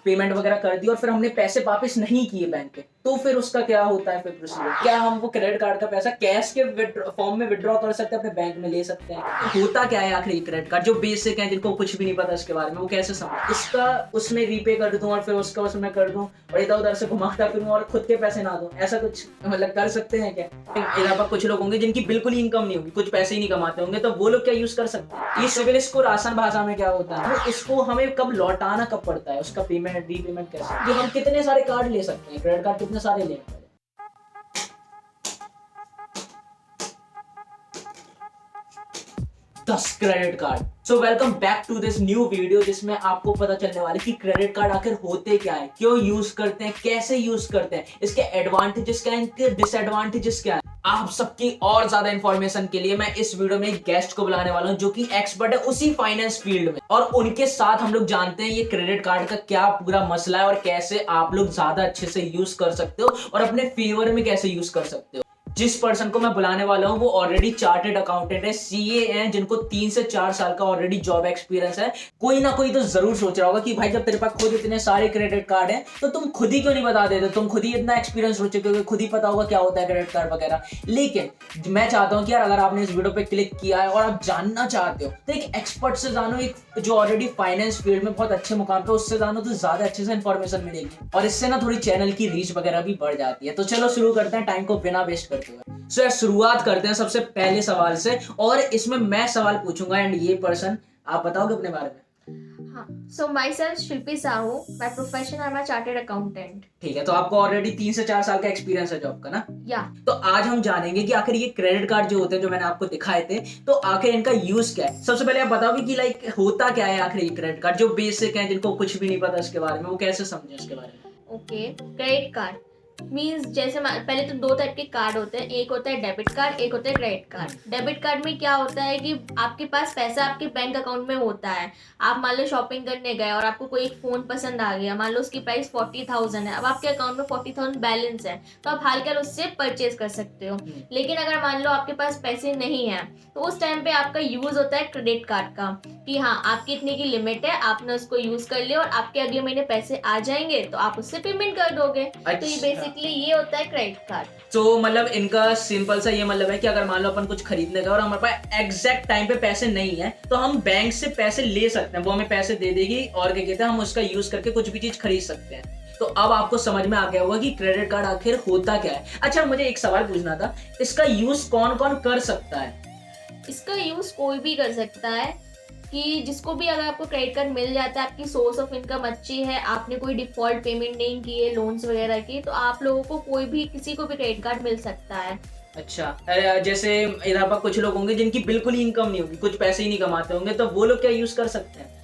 Payment वगैरह कर दी और फिर हमने पैसे वापस नहीं किए बैंक के, तो फिर उसका क्या होता है फिर प्रोसीजर? क्या हम वो क्रेडिट कार्ड का पैसा कैश के फॉर्म में विड्रॉ कर सकते हैं, अपने बैंक में ले सकते हैं? होता क्या है आखिर ये क्रेडिट कार्ड? जो बेसिक है, जिनको कुछ भी नहीं पता इसके बारे में, वो कैसे समझ इसका उसमें रीपे कर दूं और फिर उसका उसमें कर दूं और इधर उधर से घुमाता फिरूं और खुद के पैसे ना दूं, ऐसा कुछ मतलब कर सकते हैं क्या? इधर पर कुछ लोग होंगे जिनकी बिल्कुल ही इनकम नहीं होगी, कुछ पैसे ही नहीं कमाते होंगे, तो वो लोग क्या यूज कर सकते हैं? ये सिविल स्कोर आसान भाषा में क्या होता है, तो इसको हमें कब लौटाना कब पड़ता है, उसका पेमेंट रीपेमेंट कैसे? कि हम कितने सारे कार्ड ले सकते हैं, क्रेडिट कार्ड कितने सारे लें? 10 credit card. So welcome back to this new video, जिसमें आपको पता चलने वाला है कि क्रेडिट कार्ड आखिर होते क्या है, क्यों यूज करते हैं, कैसे यूज करते हैं, इसके एडवांटेजेस क्या हैं, इनके डिसएडवांटेजेस क्या हैं। आप सबकी और ज्यादा इंफॉर्मेशन के लिए मैं इस वीडियो में एक गेस्ट को बुलाने वाला हूं जो कि एक्सपर्ट है उसी फाइनेंस फील्ड में, और उनके साथ हम लोग जानते हैं ये क्रेडिट कार्ड का क्या पूरा मसला है और कैसे आप लोग ज्यादा अच्छे से यूज कर सकते हो और अपने फेवर में कैसे यूज कर सकते हो। जिस पर्सन को मैं बुलाने वाला हूं वो ऑलरेडी चार्टेड अकाउंटेंट है, सीए हैं, जिनको 3 से 4 साल का ऑलरेडी जॉब एक्सपीरियंस है। कोई ना कोई तो जरूर सोच रहा होगा कि भाई जब तेरे पास खुद इतने सारे क्रेडिट कार्ड हैं तो तुम खुद ही क्यों नहीं बता देते, तुम खुद ही इतना एक्सपीरियंस हो चुके हो, खुद ही पता होगा क्या होता है क्रेडिट कार्ड वगैरह। लेकिन मैं चाहता हूं कि यार अगर आपने इस वीडियो पे क्लिक किया है और आप जानना चाहते हो तो एक एक्सपर्ट से जानो, एक जो ऑलरेडी फाइनेंस फील्ड में बहुत अच्छे मुकाम पे, उससे जानो तो ज्यादा अच्छे से इंफॉर्मेशन मिलेगी और इससे ना थोड़ी चैनल की रीच वगैरह भी बढ़ जाती है। तो चलो शुरू करते हैं टाइम को बिना वेस्ट करते हुए। सो शुरुआत करते हैं सबसे पहले सवाल से, और इसमें मैं सवाल पूछूंगा एंड ये पर्सन आप बताओगे अपने बारे में। So myself Shilpi Sahu, by profession I'm a chartered accountant. ठीक है, तो आपको ऑलरेडी 3 से 4 साल का एक्सपीरियंस है जॉब का ना? Yeah. तो आज हम जानेंगे कि आखिर ये क्रेडिट कार्ड जो होते हैं, जो मैंने आपको दिखाए थे, तो आखिर इनका यूज क्या है। सबसे पहले आप बताओगे कि लाइक होता क्या है आखिर ये क्रेडिट कार्ड, जो बेसिक है, जिनको कुछ भी नहीं पता इसके बारे में, वो कैसे समझे इसके बारे में? Okay. क्रेडिट कार्ड मीन्स जैसे पहले तो दो टाइप के कार्ड होते हैं, एक होता है डेबिट कार्ड, एक होता है क्रेडिट कार्ड। डेबिट कार्ड में क्या होता है कि आपके पास पैसा आपके बैंक अकाउंट में होता है। आप मान लो शॉपिंग करने गए और आपको कोई एक फ़ोन पसंद आ गया, मान लो उसकी प्राइस 40,000 है, अब आपके अकाउंट में 40,000 बैलेंस है, तो आप हाल कर उससे परचेज कर सकते हो। लेकिन अगर मान लो आपके पास पैसे नहीं है तो उस टाइम पे आपका यूज़ होता है क्रेडिट कार्ड का, कि हाँ आपकी इतने की लिमिट है, आपने उसको यूज़ कर लिया और आपके अगले महीने पैसे आ जाएंगे तो आप उससे पेमेंट कर दोगे। तो ये बेसिकली ये होता है क्रेडिट कार्ड। तो मतलब इनका सिंपल सा ये मतलब है कि अगर मान लो अपन कुछ खरीदने गए और हमारे पास एग्जैक्ट टाइम पे पैसे नहीं है तो हम बैंक से पैसे ले सकते हैं, वो हमें पैसे दे देगी और क्या कहते हैं हम उसका यूज करके कुछ भी चीज खरीद सकते हैं। तो अब आपको समझ में आ गया होगा कि क्रेडिट कार्ड आखिर होता क्या है। अच्छा, मुझे एक सवाल पूछना था, इसका यूज कौन कौन कर सकता है? इसका यूज कोई भी कर सकता है, कि जिसको भी अगर आपको क्रेडिट कार्ड मिल जाता है, आपकी सोर्स ऑफ इनकम अच्छी है, आपने कोई डिफॉल्ट पेमेंट नहीं की है लोन्स वगैरह की, तो आप लोगों को कोई भी किसी को भी क्रेडिट कार्ड मिल सकता है। अच्छा, जैसे इधर पर कुछ लोग होंगे जिनकी बिल्कुल ही इनकम नहीं होगी, कुछ पैसे ही नहीं कमाते होंगे, तो वो लोग क्या यूज कर सकते हैं?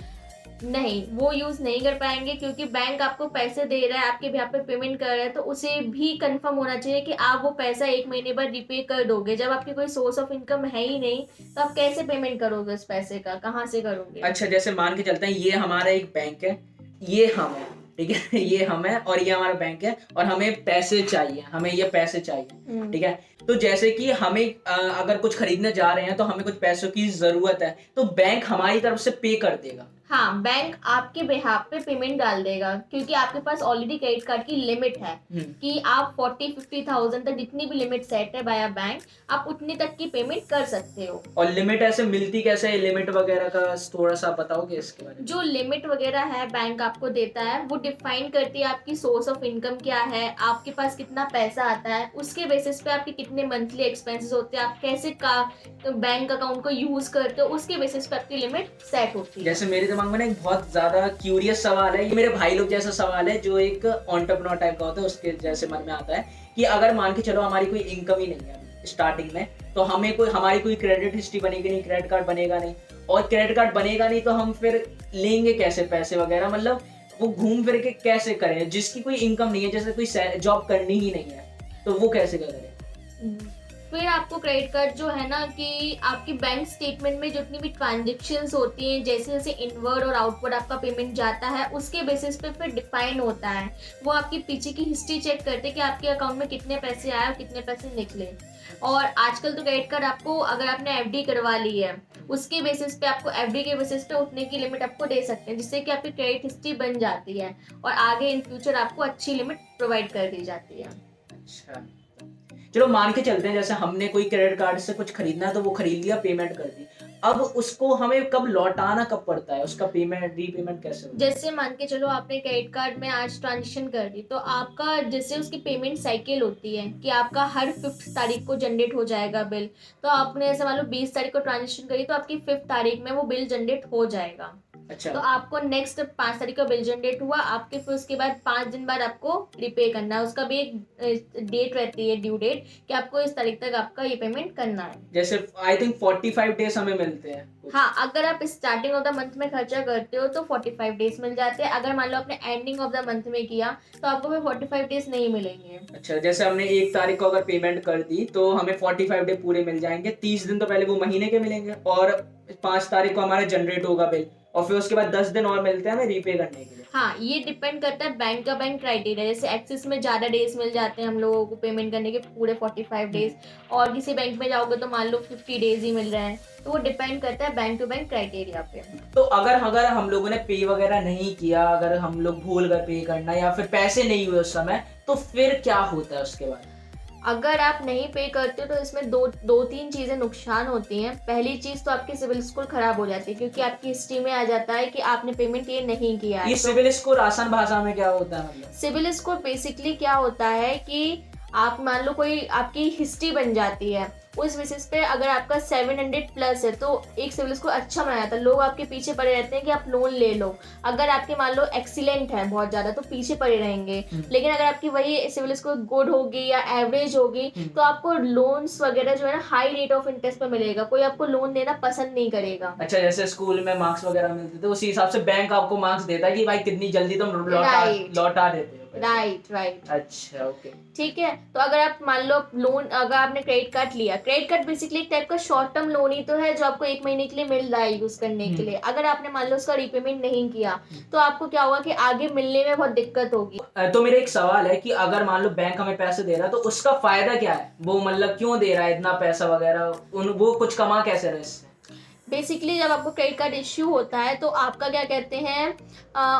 नहीं, वो यूज नहीं कर पाएंगे, क्योंकि बैंक आपको पैसे दे रहा है, आपके भी पे पेमेंट कर रहा है, तो उसे भी कंफर्म होना चाहिए कि आप वो पैसा 1 महीने बाद रिपे कर दोगे। जब आपकी कोई सोर्स ऑफ इनकम है ही नहीं तो आप कैसे पेमेंट करोगे उस पैसे का, कहाँ से करोगे? अच्छा, जैसे मान के चलते हैं ये हमारा एक बैंक है, ये हम है, ठीक है ये हम है और ये हमारा बैंक है और हमें पैसे चाहिए, हमें ये पैसे चाहिए, ठीक है। तो जैसे कि हमें अगर कुछ खरीदने जा रहे हैं तो हमें कुछ पैसों की जरूरत है, तो बैंक हमारी तरफ से पे कर देगा। हाँ, बैंक आपके बिहाफ पे पेमेंट डाल देगा, क्योंकि आपके पास ऑलरेडी क्रेडिट कार्ड की लिमिट है कि आप 40-50,000 तक जितनी भी लिमिट सेट है बाय बैंक, आप उतनी तक की पेमेंट कर सकते हो। और लिमिट ऐसे मिलती कैसे है, लिमिट वगैरह का थोड़ा सा बताओगे इसके बारे में? जो लिमिट वगैरह है बैंक आपको देता है, वो डिफाइन करती है आपकी सोर्स ऑफ इनकम क्या है, आपके पास कितना पैसा आता है, उसके बेसिस पे आपके कितने मंथली एक्सपेंसेस होते हैं, आप कैसे का बैंक अकाउंट को यूज करते हो, उसके बेसिस पे आपकी लिमिट सेट होती है। जैसे मेरे दिमाग में ना एक बहुत ज्यादा क्यूरियस सवाल है, ये मेरे भाई लोग जैसा सवाल है जो एक एंटरप्रेन्योर टाइप का होता है, उसके जैसे मन में आता है कि अगर मान के चलो हमारी कोई इनकम ही नहीं है स्टार्टिंग में, तो हमारी कोई क्रेडिट हिस्ट्री बनेगी नहीं, क्रेडिट कार्ड बनेगा नहीं, और क्रेडिट कार्ड बनेगा नहीं तो हम फिर लेंगे कैसे पैसे वगैरह, मतलब वो घूम फिर के कैसे करें? जिसकी कोई इनकम नहीं है, जैसे कोई जॉब करनी ही नहीं है, तो वो कैसे करें? फिर आपको क्रेडिट कार्ड जो है ना कि आपकी बैंक स्टेटमेंट में जितनी भी ट्रांजेक्शन्स होती हैं, जैसे जैसे इनवर्ड और आउटवर्ड आपका पेमेंट जाता है, उसके बेसिस पे फिर डिफाइन होता है। वो आपकी पीछे की हिस्ट्री चेक करते हैं कि आपके अकाउंट में कितने पैसे आए और कितने पैसे निकले। और आजकल तो क्रेडिट कार्ड आपको, अगर आपने एफडी करवा ली है, उसके बेसिस पे आपको, एफडी के बेसिस पे उतने की लिमिट आपको दे सकते हैं, जिससे कि आपकी क्रेडिट हिस्ट्री बन जाती है और आगे इन फ्यूचर आपको अच्छी लिमिट प्रोवाइड कर दी जाती है। अच्छा, चलो मान के चलते हैं जैसे हमने कोई क्रेडिट कार्ड से कुछ खरीदना है तो वो खरीद लिया, पेमेंट कर दी, अब उसको हमें कब लौटाना कब पड़ता है, उसका पेमेंट रीपेमेंट कैसे होता है? जैसे मान के चलो आपने क्रेडिट कार्ड में आज ट्रांजेक्शन कर दी, तो आपका जैसे उसकी पेमेंट साइकिल होती है कि आपका हर 5th तारीख को जनरेट हो जाएगा बिल। तो आपने ऐसे मान लो 20 तारीख को ट्रांजेक्शन करी, तो आपकी 5th तारीख में वो बिल जनरेट हो जाएगा। अच्छा, तो आपको नेक्स्ट 5 तारीख का बिल जनरेट हुआ आपके, फिर उसके बाद 5 दिन बाद आपको रिपे करना है। उसका भी एक डेट रहती है, ड्यू डेट, कि आपको इस तारीख तक आपका ये पेमेंट करना है। जैसे आई थिंक 45 डेज हमें मिलते हैं कुछ। हाँ, अगर आप स्टार्टिंग ऑफ द मंथ में खर्चा करते हो तो 45 डेज मिल जाते हैं। अगर मान लो आपने एंडिंग ऑफ द मंथ में किया तो आपको फिर 45 डेज नहीं मिलेंगे। अच्छा, जैसे हमने 1 तारीख को अगर पेमेंट कर दी तो हमें 45 डे पूरे मिल जाएंगे, 30 दिन तो पहले वो महीने के मिलेंगे और 5 तारीख को हमारा जनरेट होगा बिल और फिर उसके बाद 10 दिन और मिलते हैं हमें रीपे करने के लिए। हाँ, ये डिपेंड करता है बैंक का बैंक क्राइटेरिया। जैसे एक्सिस में ज़्यादा डेज मिल जाते हैं हम लोगों को पेमेंट करने के, पूरे 45 डेज, और किसी बैंक में जाओगे तो मान लो 50 डेज ही मिल रहे हैं। तो वो डिपेंड करता है बैंक टू बैंक क्राइटेरिया पे। तो अगर अगर हम लोगों ने पे वगैरह नहीं किया, अगर हम लोग भूल गए पे करना या फिर पैसे नहीं हुए उस समय, तो फिर क्या होता है उसके बाद? अगर आप नहीं पे करते हो तो इसमें दो तीन चीज़ें नुकसान होती हैं। पहली चीज़ तो आपकी सिविल स्कोर खराब हो जाती है, क्योंकि आपकी हिस्ट्री में आ जाता है कि आपने पेमेंट ये नहीं किया है। ये सिविल स्कोर आसान भाषा में क्या होता है मतलब? सिविल स्कोर बेसिकली क्या होता है कि आप मान लो कोई आपकी हिस्ट्री बन जाती है, उस बेसिस पे अगर आपका 700 प्लस है तो एक सिविल स्कोर अच्छा बना जाता है, लोग आपके पीछे पड़े रहते हैं कि आप लोन ले लो। अगर आपके मान लो एक्सीलेंट है बहुत ज़्यादा तो पीछे पड़े रहेंगे, लेकिन अगर आपकी वही सिविल स्कोर गुड होगी या एवरेज होगी तो आपको लोन्स वगैरह जो है ना हाई रेट ऑफ इंटरेस्ट पे मिलेगा, कोई आपको लोन देना पसंद नहीं करेगा। अच्छा, जैसे स्कूल में मार्क्स वगैरह मिलते थे उसी हिसाब से बैंक आपको मार्क्स देता है कि भाई कितनी जल्दी तुम लौटा देते हो। राइट। अच्छा, ओके। ठीक है, तो अगर आप मान लो लोन, अगर आपने क्रेडिट कार्ड लिया, क्रेडिट कार्ड बेसिकली एक टाइप का शॉर्ट टर्म लोन ही तो है जो आपको 1 महीने के लिए मिल रहा है यूज करने के लिए। अगर आपने मान लो उसका रीपेमेंट नहीं किया तो आपको क्या होगा कि आगे मिलने में बहुत दिक्कत होगी। तो मेरा एक सवाल है कि अगर मान लो बैंक हमें पैसे दे रहा है तो उसका फायदा क्या है, वो मतलब क्यों दे रहा है इतना पैसा वगैरह, वो कुछ कमा कैसे रहे इससे? बेसिकली जब आपको क्रेडिट कार्ड इश्यू होता है तो आपका क्या कहते हैं,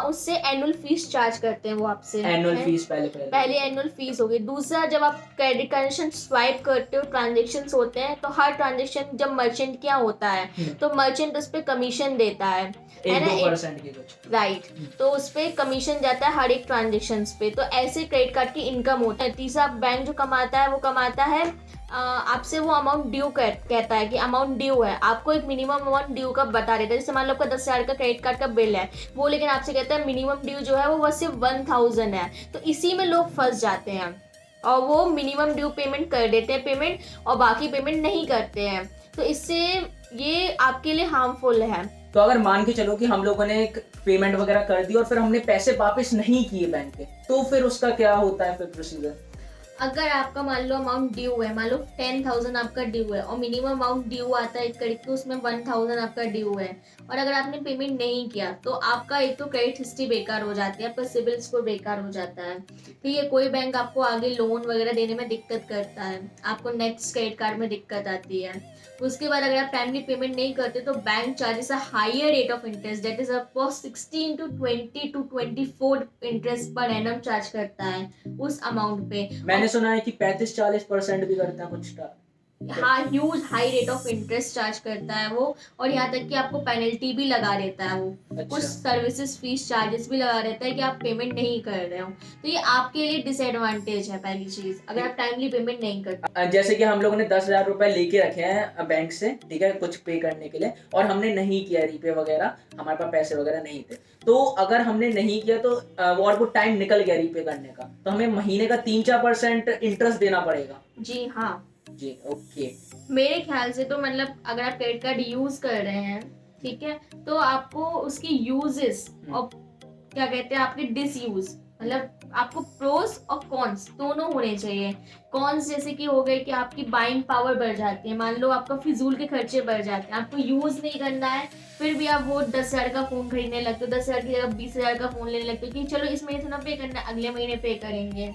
उससे एनुअल फीस चार्ज करते हैं वो आपसे। एनुअल फीस पहले एनुअल फीस होगी। दूसरा, जब आप क्रेडिट ट्रांजेक्शन स्वाइप करते हो, ट्रांजेक्शन होते हैं, तो हर ट्रांजेक्शन जब मर्चेंट क्या होता है तो मर्चेंट उस पर कमीशन देता है ना, 1-2% की कुछ। राइट। तो उस पर कमीशन जाता है हर एक ट्रांजेक्शन पे, तो ऐसे क्रेडिट कार्ड की इनकम होता है। तीसरा, बैंक जो कमाता है वो कमाता है आपसे वो अमाउंट ड्यू कहता है कि अमाउंट ड्यू है, आपको एक मिनिमम अमाउंट ड्यू का बता देता है। जैसे मान लो आपका 10,000 का क्रेडिट कार्ड का बिल है वो, लेकिन आपसे कहता है मिनिमम ड्यू जो है वो बस सिर्फ 1,000 है। तो इसी में लोग फंस जाते हैं और वो मिनिमम ड्यू पेमेंट कर देते हैं पेमेंट, और बाकी पेमेंट नहीं करते हैं। तो इससे ये आपके लिए हार्मफुल है। तो अगर मान के चलो कि हम लोगों ने एक पेमेंट वगैरह कर दी और फिर हमने पैसे वापस नहीं किए बैंक के, तो फिर उसका क्या होता है फिर प्रोसीजर? अगर आपका मान लो अमाउंट ड्यू है, मान लो 10,000 आपका ड्यू है और मिनिमम अमाउंट ड्यू आता है एक करके, उसमें 1,000 आपका ड्यू है, और अगर आपने पेमेंट नहीं किया तो आपका एक तो क्रेडिट हिस्ट्री बेकार हो जाती है, आपका सिविल स्कोर बेकार हो जाता है। ठीक है, कोई बैंक आपको आगे लोन वगैरह देने में दिक्कत करता है, आपको नेक्स्ट क्रेडिट कार्ड में दिक्कत आती है। उसके बाद अगर आप टाइमली पेमेंट नहीं करते तो bank charges a higher rate of interest, that is up 16 to 20 to 24 interest per annum charge करता है उस अमाउंट पे। मैंने सुना है कि 35-40% भी करता है कुछ का। हाँ, huge high rate of interest charge करता है वो, और यहाँ तक कि आपको पेनल्टी भी लगा देता है वो। अच्छा। कुछ सर्विसेज फीस चार्जेस भी लगा देता है कि आप पेमेंट नहीं कर रहे हो। तो ये आपके लिए डिसएडवांटेज है पहली चीज, अगर आप टाइमली पेमेंट नहीं करते। जैसे कि हम लोगों ने 10,000 रुपए लेके रखे हैं बैंक से, ठीक है, कुछ पे करने के लिए, और हमने नहीं किया रीपे वगैरह, हमारे पास पैसे वगैरह नहीं थे, तो अगर हमने नहीं किया तो और वो टाइम निकल गया रीपे करने का, तो हमें महीने का 3-4% इंटरेस्ट देना पड़ेगा? जी हाँ, जी, ओके। मेरे ख्याल से तो मतलब अगर आप क्रेडिट कार्ड यूज कर रहे हैं, ठीक है, तो आपको उसकी यूजेस और क्या कहते हैं आपके डिसयूज, मतलब आपको प्रोस और कॉन्स दोनों होने चाहिए। कॉन्स जैसे कि हो गए कि आपकी बाइंग पावर बढ़ जाती है, मान लो आपका फिजूल के खर्चे बढ़ जाते हैं, आपको यूज नहीं करना है, फिर भी आप वो 10,000 का फोन खरीदने लगते हो, 10,000 की जगह 20,000 का फोन लेने लगते हो कि चलो इस महीने से ना पे करना है, अगले महीने पे करेंगे,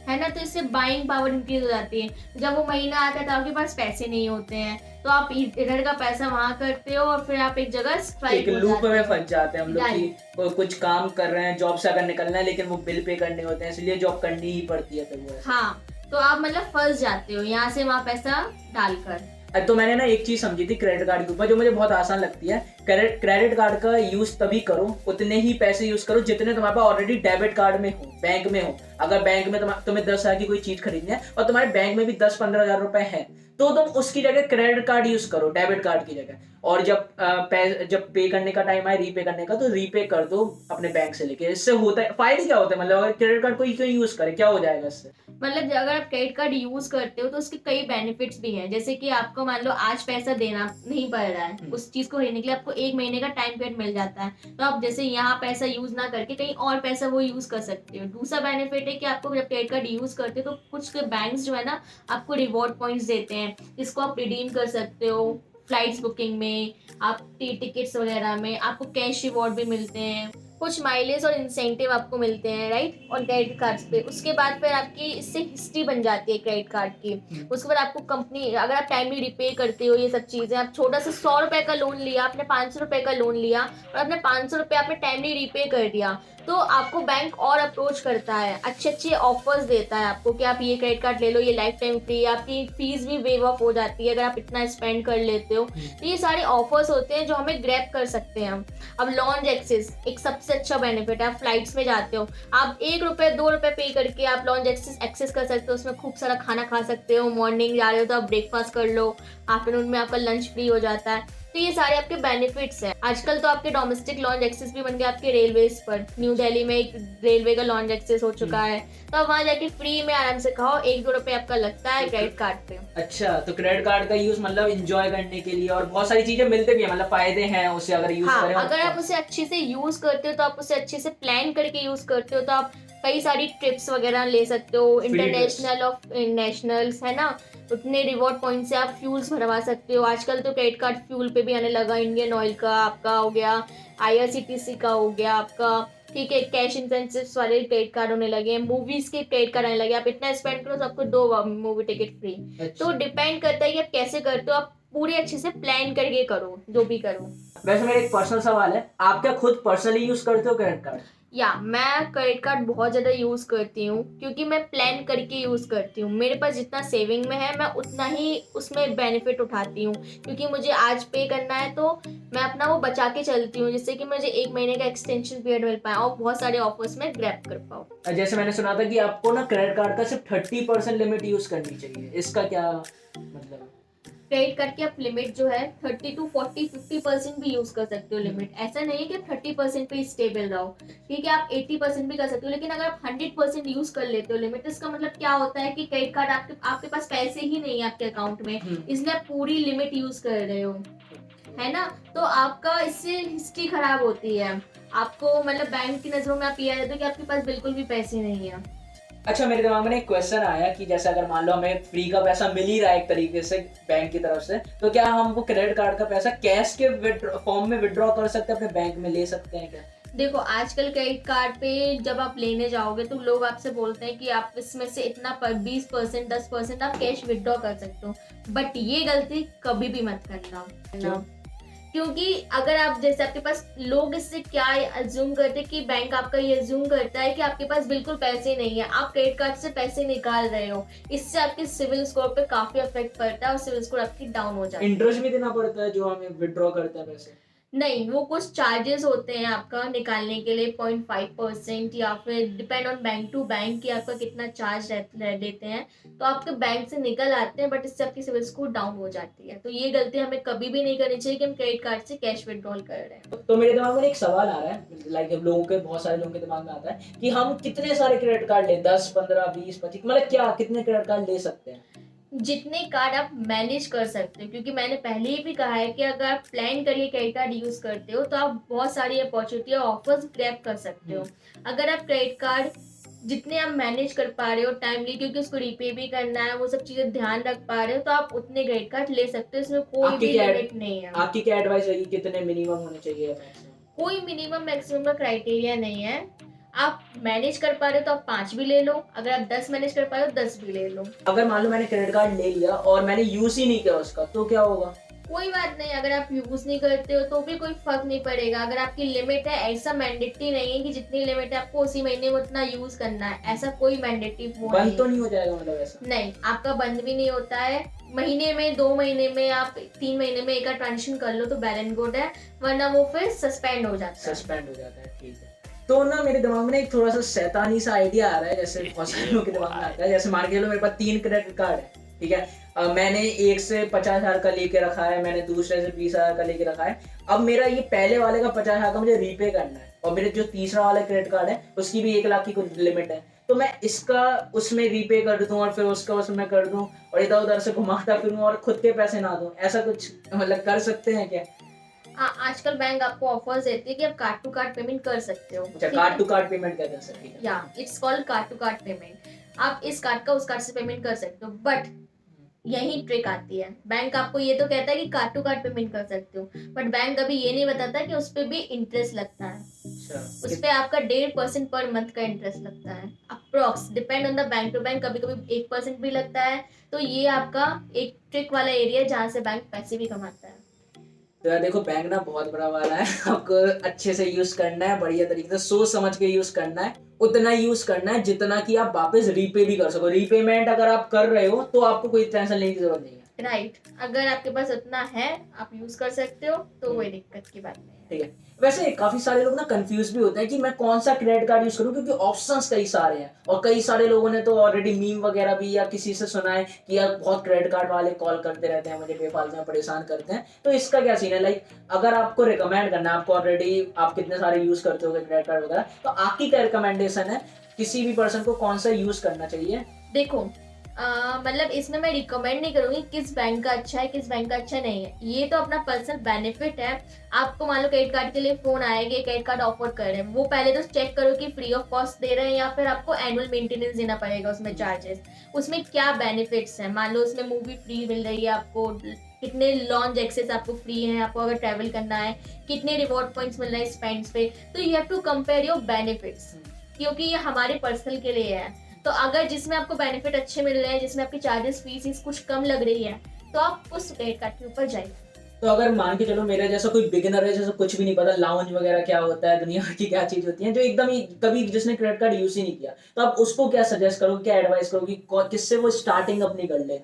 है ना। तो इससे बाइंग पावर इंक्रीज हो जाती है। जब वो महीना आता है तो आपके पास पैसे नहीं होते हैं, तो आप इधर का पैसा वहां करते हो और फिर आप एक जगह एक स्ट्राइक हो लूप जाते में हो। फंस जाते हैं हम लोग कि Right. कुछ काम कर रहे हैं, जॉब से अगर निकलना है, लेकिन वो बिल पे करने होते हैं, इसलिए जॉब करनी ही पड़ती है फिर वो ऐसा। हाँ, तो आप मतलब फंस जाते हो यहाँ से वहां पैसा डालकर। तो मैंने ना एक चीज समझी थी क्रेडिट कार्ड के ऊपर जो मुझे बहुत आसान लगती है। क्रेडिट कार्ड का यूज तभी करो, उतने ही पैसे यूज करो जितने तुम्हारे पास ऑलरेडी डेबिट कार्ड में हो, बैंक में हो। अगर बैंक में तुम्हें 10,000 की कोई चीज खरीदनी है और तुम्हारे बैंक में भी 10-15 हजार रुपए है, तो तुम उसकी जगह क्रेडिट कार्ड यूज करो, डेबिट कार्ड की जगह। और जब पे करने का टाइम आए, रीपे करने का, तो रीपे कर दो अपने बैंक से लेके। इससे होता है फायदे क्या होते हैं, मतलब अगर क्रेडिट कार्ड कोई क्यों यूज करे, क्या हो जाएगा इससे? मतलब अगर आप क्रेडिट कार्ड यूज करते हो तो उसके कई बेनिफिट्स भी हैं, जैसे कि आपको मान लो आज पैसा देना नहीं पड़ रहा है, उस चीज को खरीदने के लिए आपको 1 महीने का टाइम पीरियड मिल जाता है, तो आप जैसे यहाँ पैसा यूज ना करके कहीं और पैसा वो यूज कर सकते हो। दूसरा बेनिफिट है कि आपको जब क्रेडिट कार्ड यूज करते हो तो कुछ बैंक्स जो है ना आपको रिवॉर्ड पॉइंट्स देते हैं, जिसको आप रिडीम कर सकते हो फ्लाइट्स बुकिंग में, आप टिकट्स वगैरह में, आपको कैश रिवॉर्ड भी मिलते हैं, कुछ माइलेज और इंसेंटिव आपको मिलते हैं, राइट, और क्रेडिट कार्ड्स पे। उसके बाद फिर आपकी इससे हिस्ट्री बन जाती है क्रेडिट कार्ड की। उसके बाद आपको कंपनी, अगर आप टाइमली रिपे करते हो ये सब चीजें, आप छोटा सा 100 रुपए का लोन लिया, आपने 500 रुपए का लोन लिया और आपने 500 रुपए आपने टाइमली रिपे कर दिया, तो आपको बैंक और अप्रोच करता है, अच्छे अच्छे ऑफर्स देता है आपको कि आप ये क्रेडिट कार्ड ले लो, ये लाइफ टाइम फ्री, आपकी फीस भी वेव ऑफ हो जाती है अगर आप इतना स्पेंड कर लेते हो। तो ये सारे ऑफर्स होते हैं जो हमें ग्रैब कर सकते हैं हम। अब लॉन्च एक्सेस एक सबसे अच्छा बेनिफिट है। आप फ्लाइट्स में जाते हो, आप 1 रुपए 2 रुपए पे करके आप लॉन्च एक्सेस कर सकते हो, उसमें खूब सारा खाना खा सकते हो। मॉर्निंग जा रहे हो तो आप ब्रेकफास्ट कर लो, आफ्टरनून में आपका लंच फ्री हो जाता है। तो ये सारे आपके बेनिफिट्स हैं। आजकल तो आपके डोमेस्टिक लॉन्च एक्सेस भी बन गए आपके रेलवेज पर। न्यू दिल्ली में एक रेलवे का लॉन्च एक्सेस हो चुका है, तो आप वहां जाके फ्री में आराम से खाओ, 1-2 रुपए आपका लगता है क्रेडिट कार्ड पे। अच्छा, तो क्रेडिट कार्ड का यूज मतलब एंजॉय करने के लिए, और बहुत सारी चीजें मिलते भी हैं, मतलब फायदे हैं उसे अगर यूज हाँ, करें। अगर आप उसे अच्छे से यूज करते हो तो आप उसे अच्छे से प्लान करके यूज करते हो तो आप कई सारी ट्रिप्स वगैरह ले सकते हो, इंटरनेशनल और नेशनल्स, है ना। उतने रिवॉर्ड पॉइंट से आप फ्यूल्स भरवा सकते हो। आजकल तो क्रेडिट कार्ड फ्यूल पे भी आने लगा, इंडियन ऑयल का आपका हो गया, IRCTC का हो गया आपका, ठीक है। कैश इंसेंटिव्स वाले क्रेडिट कार्ड होने लगे हैं, मूवीज के क्रेडिट कार्ड आने लगे, आप इतना स्पेंड करो तो आपको 2 मूवी टिकट फ्री। तो डिपेंड करता है कि आप कैसे करते हो, आप पूरे अच्छे से प्लान करके करो जो भी करो। वैसे मेरा एक पर्सनल सवाल है, आप क्या खुद पर्सनली यूज करते हो क्रेडिट कार्ड? या मैं क्रेडिट कार्ड बहुत ज़्यादा यूज़ करती हूँ, क्योंकि मैं प्लान करके यूज़ करती हूँ। मेरे पास जितना सेविंग में है मैं उतना ही उसमें बेनिफिट उठाती हूँ, क्योंकि मुझे आज पे करना है तो मैं अपना वो बचा के चलती हूँ, जिससे कि मुझे 1 महीने का एक्सटेंशन पीरियड मिल पाए और बहुत सारे ऑफर्स में ग्रैब कर पाऊँ। जैसे मैंने सुना था कि आपको ना क्रेडिट कार्ड का सिर्फ 30% लिमिट यूज करनी चाहिए, इसका क्या मतलब? क्रेडिट कार्ड की आप लिमिट जो है 30 to 40-50% भी यूज कर सकते हो लिमिट। ऐसा नहीं है कि आप 30% पे स्टेबल रहो, ठीक है, आप 80% भी कर सकते हो, लेकिन अगर आप 100% यूज कर लेते हो लिमिट, इसका मतलब क्या होता है कि क्रेडिट कार्ड आपके पास पैसे ही नहीं है आपके अकाउंट में, इसलिए आप पूरी लिमिट यूज कर रहे हो, है ना। तो आपका इससे हिस्ट्री खराब होती है, आपको मतलब बैंक की नजरों में आप ये आ जाते हो कि आपके पास बिल्कुल भी पैसे नहीं है। अच्छा, मेरे दिमाग में एक क्वेश्चन आया कि जैसे अगर मान लो हमें फ्री का पैसा मिल ही रहा है एक तरीके से बैंक की तरफ से, तो क्या हम वो क्रेडिट कार्ड का पैसा कैश के फॉर्म में विड्रॉ कर सकते हैं, अपने बैंक में ले सकते हैं क्या? देखो, आजकल क्रेडिट कार्ड पे जब आप लेने जाओगे तो लोग आपसे बोलते हैं कि आप इसमें से इतना 20%, 10% आप कैश विड्रॉ कर सकते हो, बट ये गलती कभी भी मत करना। क्योंकि अगर आप, जैसे आपके पास, लोग इससे क्या अज्यूम करते हैं कि बैंक आपका ये अज्यूम करता है कि आपके पास बिल्कुल पैसे नहीं है, आप क्रेडिट कार्ड से पैसे निकाल रहे हो, इससे आपके सिविल स्कोर पे काफी इफेक्ट पड़ता है और सिविल स्कोर आपकी डाउन हो जाती है। इंटरेस्ट भी देना पड़ता है जो हमें विड्रॉ करते हैं पैसे? नहीं, वो कुछ चार्जेस होते हैं आपका निकालने के लिए, 0.5% या फिर depend on bank to bank कि आपका कितना चार्ज देते हैं, तो आपके बैंक से निकल आते हैं, बट इससे आपकी सिविल स्कोर डाउन हो जाती है। तो ये गलती हमें कभी भी नहीं करनी चाहिए कि हम क्रेडिट कार्ड से कैश विड्रॉल कर रहे हैं। तो मेरे दिमाग में एक सवाल आ रहा है, लाइक बहुत सारे लोगों के दिमाग में आता है कि हम कितने सारे क्रेडिट कार्ड ले, 10, 15, 20, 25, मतलब क्या कितने क्रेडिट कार्ड ले सकते हैं? जितने कार्ड आप मैनेज कर सकते हो, क्योंकि मैंने पहले ही भी कहा है कि अगर आप प्लान करके क्रेडिट कार्ड यूज करते हो तो आप बहुत सारी अपॉर्चुनिटी और ऑफर्स ग्रैब कर सकते हो। अगर आप क्रेडिट कार्ड जितने आप मैनेज कर पा रहे हो टाइमली, क्योंकि उसको रीपे भी करना है, वो सब चीजें ध्यान रख पा रहे हो, तो आप उतने क्रेडिट कार्ड ले सकते हो। इसमें कोई आपकी भी क्या लिमिट नहीं है। आपकी क्या एडवाइस रहेगी, कितने मिनिमम होने चाहिए मैक्सिमम? कोई मिनिमम मैक्सिमम का क्राइटेरिया नहीं है। आप मैनेज कर पा रहे हो तो आप 5 भी ले लो, अगर आप 10 मैनेज कर पा रहे हो 10 भी ले लो। अगर मान लो मैंने क्रेडिट कार्ड ले लिया और मैंने यूज ही नहीं किया उसका, तो क्या होगा? कोई बात नहीं, अगर आप यूज नहीं करते हो तो भी कोई फर्क नहीं पड़ेगा। अगर आपकी लिमिट है, ऐसा मैंडेटरी नहीं है कि जितनी लिमिट है आपको उसी महीने में उतना यूज करना है, ऐसा कोई मैंडेटरी वो बंद तो नहीं नहीं हो जाएगा मतलब ऐसा? नहीं, आपका बंद भी नहीं होता है। महीने में, 2 महीने में, आप 3 महीने में एक ट्रांजेक्शन कर लो तो वेल एंड गुड है, वरना वो फिर सस्पेंड हो जाता है। सस्पेंड हो जाता है, ठीक है। तो ना मेरे दिमाग में ना एक थोड़ा सा शैतानी सा आइडिया आ रहा है, जैसे बहुत सारे लोगों के दिमाग में आता है। जैसे मान के चलो मेरे पास 3 क्रेडिट कार्ड है, ठीक है। मैंने एक से 50,000 का लेके रखा है, मैंने दूसरे से 20,000 का लेके रखा है। अब मेरा ये पहले वाले का 50,000 का मुझे रीपे करना है, और मेरे जो तीसरा वाला क्रेडिट कार्ड है उसकी भी 1 लाख की कुछ लिमिट है। तो मैं इसका उसमें रीपे कर दूं और फिर उसका उसमें कर दूं और इधर उधर से घुमाता फिरूं और खुद के पैसे ना दूं, ऐसा कुछ मतलब कर सकते हैं क्या? आजकल बैंक आपको ऑफर्स देती है कि आप कार्ड टू कार्ड पेमेंट कर सकते हो। अच्छा, कार्ड टू कार्ड पेमेंट कहते हैं सर, ठीक है। या it's called card to card payment. आप इस कार्ड का उस कार्ड से पेमेंट कर सकते हो, बट यही ट्रिक आती है। बैंक आपको ये तो कहता है कि कार्ड टू कार्ड पेमेंट कर सकते हो, बट बैंक कभी ये नहीं बताता कि उस पे भी इंटरेस्ट लगता है। अच्छा, उस पे आपका 1.5% पर मंथ का इंटरेस्ट लगता है, approx, depend on the bank to bank. कभी कभी 1% भी लगता है। तो ये आपका एक ट्रिक वाला एरिया है जहाँ से बैंक पैसे भी कमाता है। तो यार देखो, बैंक ना बहुत बड़ा वाला है। आपको अच्छे से यूज करना है, बढ़िया तरीके से सोच समझ के यूज करना है। उतना यूज करना है जितना कि आप वापस रीपे भी कर सको। रीपेमेंट अगर आप कर रहे हो तो आपको कोई टेंशन लेने की जरूरत नहीं है। राइट, अगर आपके पास उतना है, आप यूज कर सकते हो, तो कोई दिक्कत की बात नहीं है। ठीक है। वैसे काफी सारे लोग ना कंफ्यूज भी होते हैं कि मैं कौन सा क्रेडिट कार्ड यूज करूं, क्योंकि ऑप्शंस कई सारे हैं और कई सारे लोगों ने तो ऑलरेडी मीम वगैरह भी या किसी से सुना है कि यार बहुत क्रेडिट कार्ड वाले कॉल करते रहते हैं, मुझे बेफालतू में परेशान करते हैं। तो इसका क्या सीन है? लाइक अगर आपको रिकमेंड करना है, आपको ऑलरेडी आप कितने सारे यूज करते हो क्रेडिट कार्ड वगैरह, तो आपकी क्या रिकमेंडेशन है किसी भी पर्सन को कौन सा यूज करना चाहिए? देखो, मतलब इसमें मैं रिकमेंड नहीं करूंगी किस बैंक का अच्छा है किस बैंक का अच्छा नहीं है। ये तो अपना पर्सनल बेनिफिट है। आपको मान लो क्रेडिट कार्ड के लिए फोन आएगा, क्रेडिट कार्ड ऑफर कर रहे हैं, वो पहले तो चेक करो कि फ्री ऑफ कॉस्ट दे रहे हैं या फिर आपको एनुअल मेंटेनेंस देना पड़ेगा उसमें चार्जेस। उसमें क्या बेनिफिट्स है, मान लो उसमें मूवी फ्री मिल रही है आपको, कितने लॉन्च एक्सेस आपको फ्री है, आपको अगर ट्रैवल करना है, कितने रिवॉर्ड पॉइंट्स मिल रहे हैं स्पेंड्स पे। तो you have to compare your benefits, क्योंकि ये हमारे पर्सनल के लिए है। तो अगर जिसमें आपको बेनिफिट अच्छे मिल रहे हैं, जिसमें आपकी चार्जेस फीस कुछ कम लग रही है, तो आप उस क्रेडिट कार्ड के ऊपर जाइए। तो अगर मान के चलो मेरे जैसा कोई बिगिनर है, जैसे कुछ भी नहीं पता लाउंज वगैरह क्या होता है, दुनिया की क्या चीज होती है, जो एकदम ही कभी जिसने क्रेडिट कार्ड यूज ही नहीं किया, तो आप उसको क्या सजेस्ट करोगे, क्या एडवाइस करोगे कि किससे वो स्टार्टिंग अपनी कर ले?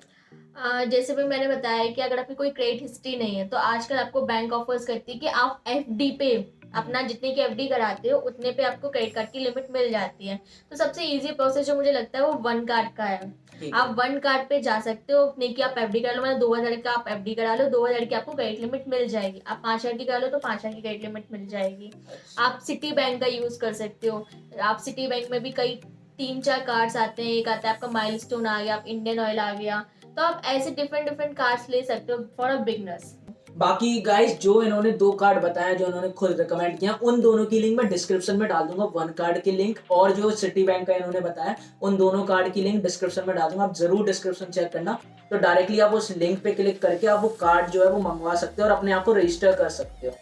जैसे भी मैंने बताया कि अगर आपकी कोई क्रेडिट हिस्ट्री नहीं है, तो आजकल आपको बैंक ऑफर्स करती है कि आप एफडी पे अपना जितने की एफडी कराते हो उतने पे आपको क्रेडिट कार्ड की लिमिट मिल जाती है। तो सबसे इजी प्रोसेस जो मुझे लगता है वो वन कार्ड का है। आप वन कार्ड पे जा सकते हो, नहीं कि आप एफडी करा लो, मतलब 2,000 का आप एफडी करा लो, 2,000 की आपको क्रेडिट लिमिट मिल जाएगी। आप 5,000 की करा लो तो 5,000 की क्रेडिट लिमिट मिल जाएगी। आप सिटी बैंक का यूज कर सकते हो। आप सिटी बैंक में भी कई 3-4 कार्ड्स आते हैं। एक आता है आपका माइलस्टोन आ गया, आप इंडियन ऑयल आ गया, तो आप ऐसे डिफरेंट डिफरेंट कार्ड्स ले सकते हो फॉर अ बिगनर्स। बाकी गाइस, जो इन्होंने 2 कार्ड बताया, जो इन्होंने खुद रिकमेंड किया, उन दोनों की लिंक मैं डिस्क्रिप्शन में डाल दूंगा। वन कार्ड की लिंक और जो सिटी बैंक का इन्होंने बताया, उन दोनों कार्ड की लिंक डिस्क्रिप्शन में डाल दूंगा। आप जरूर डिस्क्रिप्शन चेक करना, तो डायरेक्टली आप उस लिंक पे क्लिक करके आप वो कार्ड जो है वो मंगवा सकते हो और अपने आप को रजिस्टर कर सकते हो।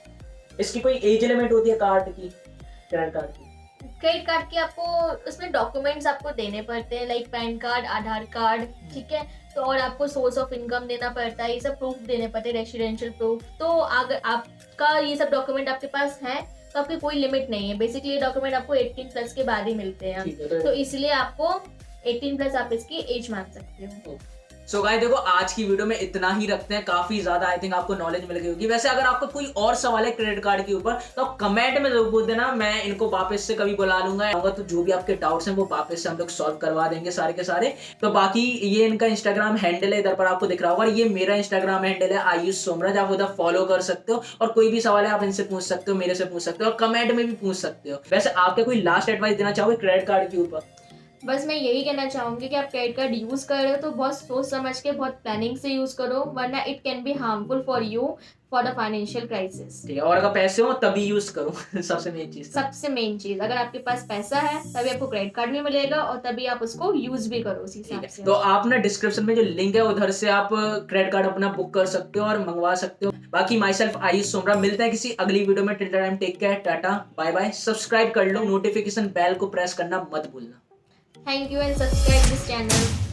इसकी कोई एज लिमिट होती है कार्ड की, क्रेडिट कार्ड की? क्रेडिट कार्ड की आपको उसमें डॉक्यूमेंट्स आपको देने पड़ते हैं, लाइक पैन कार्ड, आधार कार्ड, ठीक है। तो और आपको सोर्स ऑफ इनकम देना पड़ता है, ये सब प्रूफ देने पड़ते हैं, रेसिडेंशियल प्रूफ। तो अगर आपका ये सब डॉक्यूमेंट आपके पास है तो आपकी कोई लिमिट नहीं है। बेसिकली ये डॉक्यूमेंट आपको 18+ के बाद ही मिलते हैं, तो इसलिए आपको 18+ आप इसकी एज मान सकते हो। सो गाइस देखो, आज की वीडियो में इतना ही रखते हैं। काफी ज्यादा आई थिंक आपको नॉलेज मिल गई होगी। वैसे अगर आपको कोई और सवाल है क्रेडिट कार्ड के ऊपर, तो आप कमेंट में जरूर पूछ देना, मैं इनको वापस से कभी बुला लूंगा। तो जो भी आपके डाउट्स हैं वो वापस से हम लोग सॉल्व करवा देंगे सारे के सारे। तो बाकी ये इनका इंस्टाग्राम हैंडल है, इधर पर आपको दिख रहा होगा। ये मेरा इंस्टाग्राम हैंडल है आयुष सोमराज, आप उधर फॉलो कर सकते हो और कोई भी सवाल है आप इनसे पूछ सकते हो, मेरे से पूछ सकते हो और कमेंट में भी पूछ सकते हो। वैसे आपके कोई लास्ट एडवाइस देना चाहोगे क्रेडिट कार्ड के ऊपर? बस मैं यही कहना चाहूँगी कि आप क्रेडिट कार्ड यूज़ कर रहे हो तो बहुत सोच समझ के, बहुत प्लानिंग से यूज़ करो, वरना it can be harmful for you for the financial crisis. ठीक है, और अगर पैसे हो तभी यूज करो सबसे मेन चीज तो। सबसे मेन चीज़, अगर आपके पास पैसा है तभी आपको क्रेडिट कार्ड भी मिलेगा और तभी आप उसको यूज़ भी करो उसी ठीक हिसाब है, से। तो आप ना डिस्क्रिप्शन में जो लिंक है उधर से आप क्रेडिट कार्ड अपना बुक कर सकते हो और मंगवा सकते हो। बाकी माई सेल्फ आयुष सोमरा, मिलते हैं किसी अगली वीडियो में। Till time take care, tata bye bye. Subscribe कर लो, नोटिफिकेशन बेल को प्रेस करना मत भूलना। Thank you and subscribe this channel.